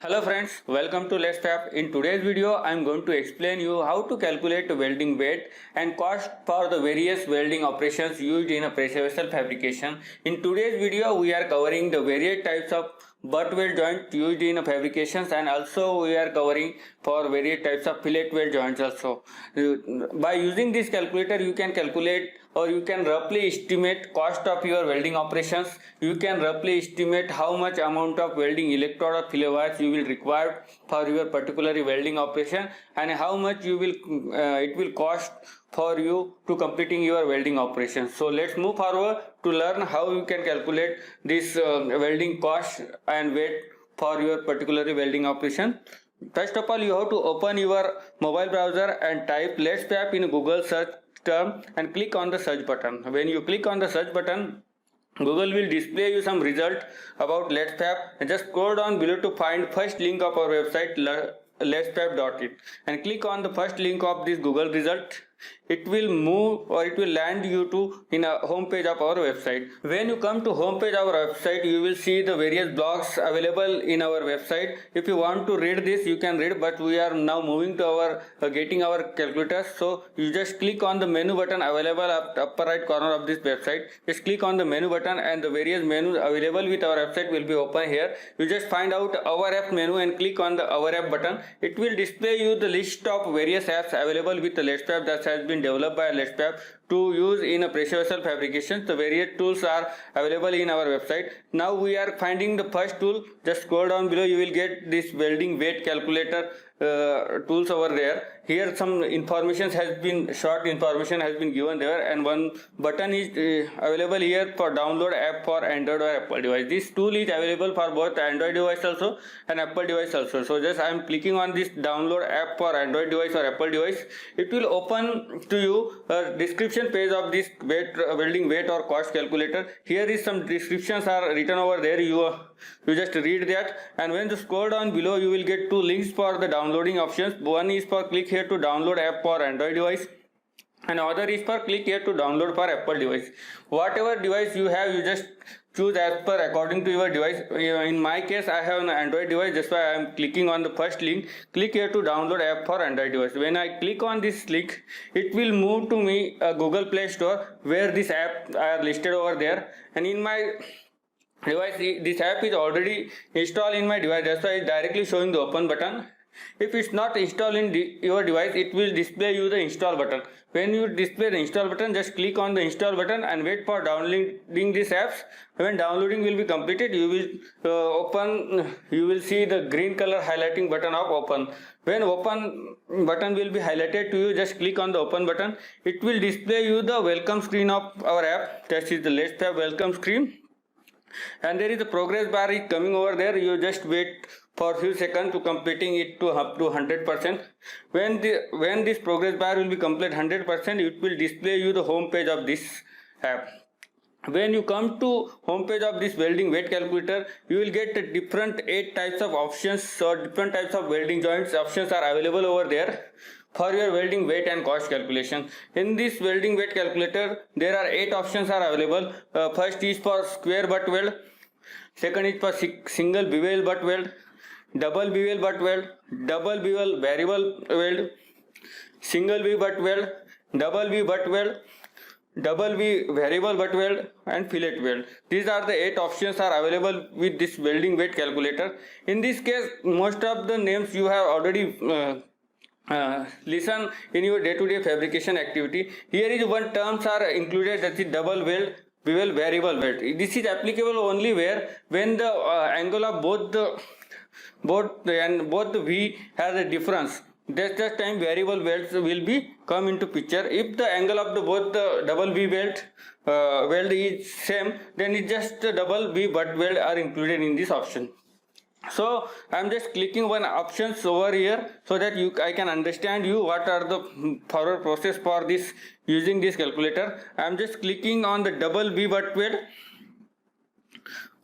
Hello friends, welcome to Let's Fab. In today's video, I am going to explain you how to calculate welding weight and cost for the various welding operations used in a pressure vessel fabrication. In today's video, we are covering the various types of butt weld joint used in fabrications, and also we are covering for various types of fillet weld joints also. By using this calculator, you can calculate or you can roughly estimate cost of your welding operations. You can roughly estimate how much amount of welding electrode or fillet wires you will require for your particular welding operation, and how much you will it will cost for you to completing your welding operation. So let's move forward to learn how you can calculate this welding cost and weight for your particular welding operation. First of all, you have to open your mobile browser and type Let's Fab in Google search term and click on the search button. When you click on the search button, Google will display you some result about Let's Fab, and just scroll down below to find first link of our website letsfab.it and click on the first link of this Google result. It will move or it will land you to in a home page of our website. When you come to home page of our website, you will see the various blogs available in our website. If you want to read this, you can read, but we are now moving to our getting our calculators. So you just click on the menu button available at upper right corner of this website. Just click on the menu button and the various menus available with our website will be open here. You just find out our app menu and click on the our app button. It will display you the list of various apps available with the Let's Fab that has been developed by Let's Fab to use in a pressure vessel fabrication. The various tools are available in our website. Now we are finding the first tool. Just scroll down below, you will get this welding weight calculator tools over there. Here some information has been, short information has been given there, and one button is available here for download app for Android or Apple device. This tool is available for both Android device also and Apple device also. So just I am clicking on this download app for Android device or Apple device. It will open to you a description page of this welding weight or cost calculator. Here is some descriptions are written over there. You just read that, and when you scroll down below, you will get two links for the downloading options. One is for click here to download app for Android device, and other is for click here to download for Apple device. Whatever device you have, you just choose as per according to your device. In my case, I have an Android device, that's why I am clicking on the first link. Click here to download app for Android device. When I click on this link, it will move to me a Google Play Store where this app are listed over there, and in my device this app is already installed in my device. That's why it's directly showing the open button. If it's not installed in your device, it will display you the install button. When you display the install button, just click on the install button and wait for downloading these apps. When downloading will be completed, you will you will see the green color highlighting button of open. When open button will be highlighted to you, just click on the open button. It will display you the welcome screen of our app. That is the Let's Fab welcome screen, and there is a progress bar is coming over there. You just wait for few seconds to completing it to up to 100%. When this progress bar will be complete 100%, it will display you the home page of this app. When you come to home page of this welding weight calculator, you will get different 8 types of options or different types of welding joints options are available over there for your welding weight and cost calculation. In this welding weight calculator, there are 8 options are available. First is for square butt weld, second is for single bevel butt weld, double bevel butt weld, double bevel variable weld, single V butt weld, double V butt weld, double V variable butt weld, and fillet weld. These are the 8 options are available with this welding weight calculator. In this case, most of the names you have already listen in your day-to-day fabrication activity. Here is one terms are included, that is double weld, bevel, variable weld. This is applicable only where when the angle of both the V has a difference. That's the time variable welds will be come into picture. If the angle of the both the double V weld is same, then it just double V butt weld are included in this option. So I am just clicking one options over here so that I can understand you what are the forward process for this using this calculator. I am just clicking on the double V butt weld.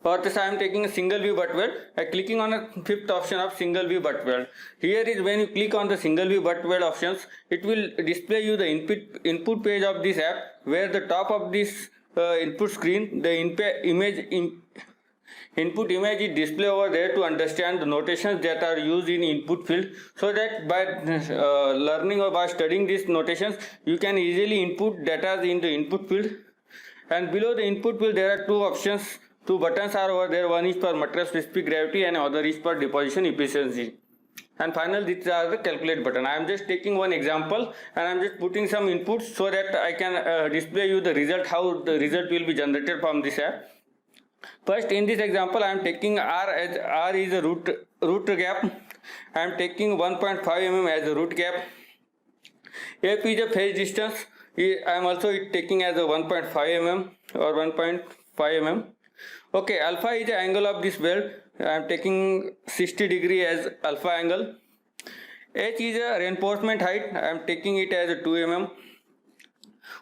For this I am taking a single V butt weld. I clicking on a 5th option of single V butt weld. Here is when you click on the single V butt weld options, it will display you the input page of this app, where the top of this input screen, the Input image is displayed over there to understand the notations that are used in input field, so that by learning or by studying these notations you can easily input data in the input field. And below the input field there are two options, two buttons are over there. One is for material specific gravity and other is for deposition efficiency. And finally these are the calculate button. I am just taking one example and I am just putting some inputs so that I can display you the result, how the result will be generated from this app. First, in this example I am taking R as R is a root gap. I am taking 1.5 mm as a root gap. F is a phase distance. I am also taking as a 1.5 mm or 1.5 mm. Okay, alpha is the angle of this weld. I am taking 60 degree as alpha angle. H is a reinforcement height. I am taking it as a 2 mm.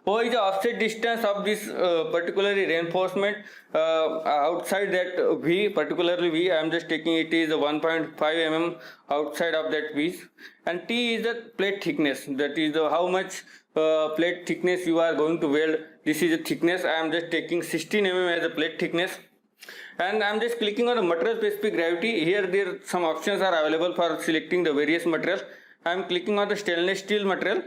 O is the offset distance of this particularly reinforcement outside that V, particularly V. I am just taking it is a 1.5 mm outside of that V. And T is the plate thickness. That is how much plate thickness you are going to weld. This is the thickness. I am just taking 16 mm as a plate thickness. And I am just clicking on the material specific gravity. Here there some options are available for selecting the various materials. I am clicking on the stainless steel material.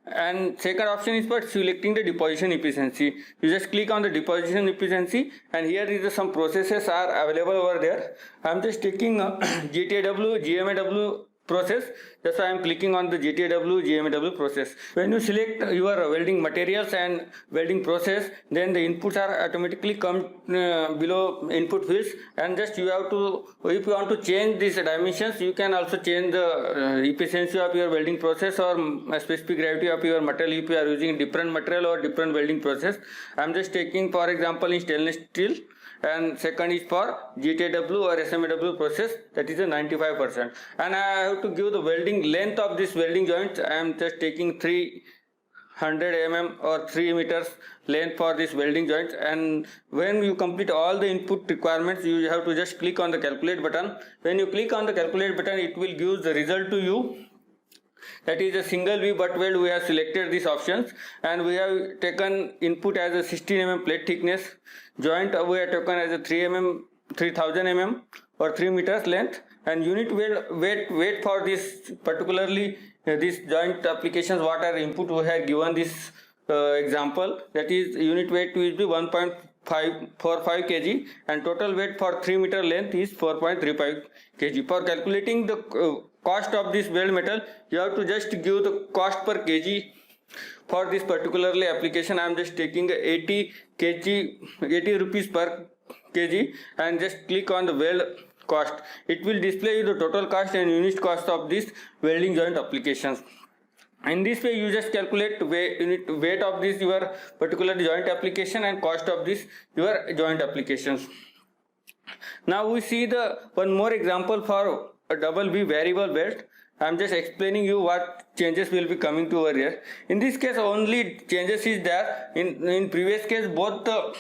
And second option is for selecting the deposition efficiency. You just click on the deposition efficiency and here is some processes are available over there. I am just taking GTAW, GMAW process. That's why I am clicking on the GTAW, GMAW process. When you select your welding materials and welding process, then the inputs are automatically come below input fields, and just you have to, if you want to change these dimensions, you can also change the efficiency of your welding process or specific gravity of your material if you are using different material or different welding process. I am just taking for example in stainless steel, and second is for GTAW or SMAW process, that is a 95%. And I have to give the welding length of this welding joint. I am just taking 300 mm or 3 meters length for this welding joint. And when you complete all the input requirements, you have to just click on the calculate button. When you click on the calculate button, it will give the result to you. That is a single V butt weld. We have selected these options and we have taken input as a 16 mm plate thickness. Joint we have taken as a 3000 mm or 3 meters length, and unit weight for this particularly this joint applications what are input we have given this example, that is unit weight will be 1.45 kg and total weight for 3 meter length is 4.35 kg. For calculating the cost of this weld metal, you have to just give the cost per kg. For this particularly application, I am just taking 80 rupees per kg and just click on the weld cost. It will display you the total cost and unit cost of this welding joint applications. In this way, you just calculate weight of this your particular joint application and cost of this your joint applications. Now we see the one more example for a double V variable weld. I am just explaining you what changes will be coming to over here. In this case, only changes is there. In previous case, both the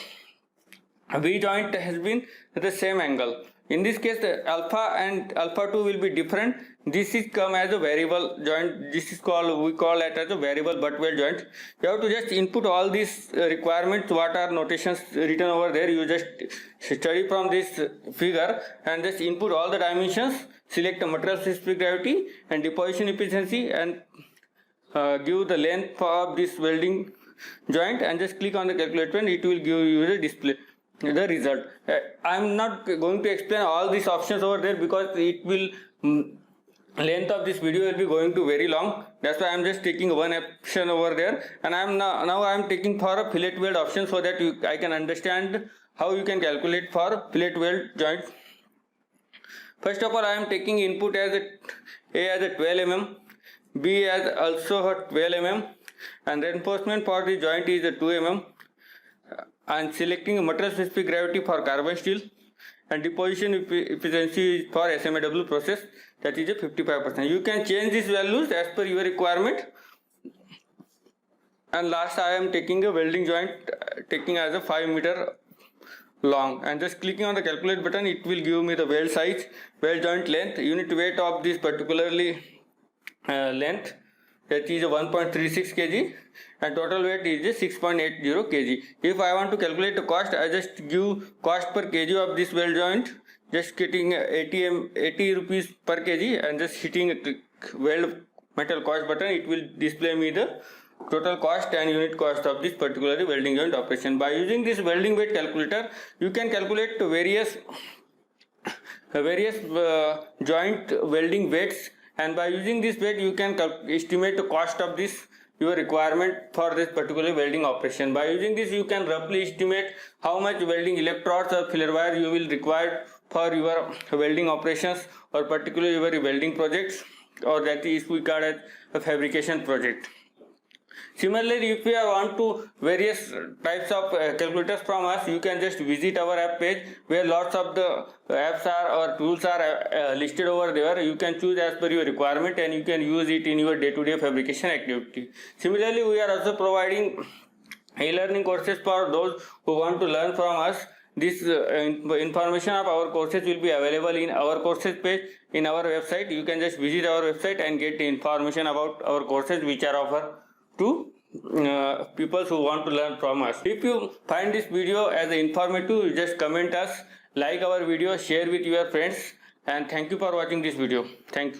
V joint has been at the same angle. In this case, the alpha and alpha 2 will be different. This is come as a variable joint. This is called, we call it as a variable butt weld joint. You have to just input all these requirements, what are notations written over there. You just study from this figure and just input all the dimensions, select the material specific gravity and deposition efficiency, and give the length of this welding joint and just click on the calculator and it will give you the display, the result. I am not going to explain all these options over there because it will length of this video will be going to very long. That's why I am just taking one option over there, and I am now I am taking for a fillet weld option so that I can understand how you can calculate for fillet weld joint. First of all, I am taking input as A as a 12 mm, B as also a 12 mm, and reinforcement for the joint is a 2 mm. And selecting material specific gravity for carbon steel, and deposition efficiency for SMAW process, that is a 55%. You can change these values as per your requirement. And last, I am taking a welding joint, taking as a 5 meter long, and just clicking on the calculate button, it will give me the weld size, weld joint length, unit weight of this particularly length, that is 1.36 kg and total weight is 6.80 kg. If I want to calculate the cost, I just give cost per kg of this weld joint, just getting 80 rupees per kg and just hitting weld metal cost button. It will display me the total cost and unit cost of this particular welding joint operation. By using this welding weight calculator, you can calculate various joint welding weights, and by using this weight you can estimate the cost of this your requirement for this particular welding operation. By using this you can roughly estimate how much welding electrodes or filler wire you will require for your welding operations or particularly your welding projects, or that is we call as a fabrication project. Similarly, if you want to various types of calculators from us, you can just visit our app page where lots of the apps are or tools are listed over there. You can choose as per your requirement and you can use it in your day-to-day fabrication activity. Similarly, we are also providing e-learning courses for those who want to learn from us. This information of our courses will be available in our courses page in our website. You can just visit our website and get information about our courses which are offered to people who want to learn from us. If you find this video as informative, just comment us, like our video, share with your friends, and thank you for watching this video. Thank you.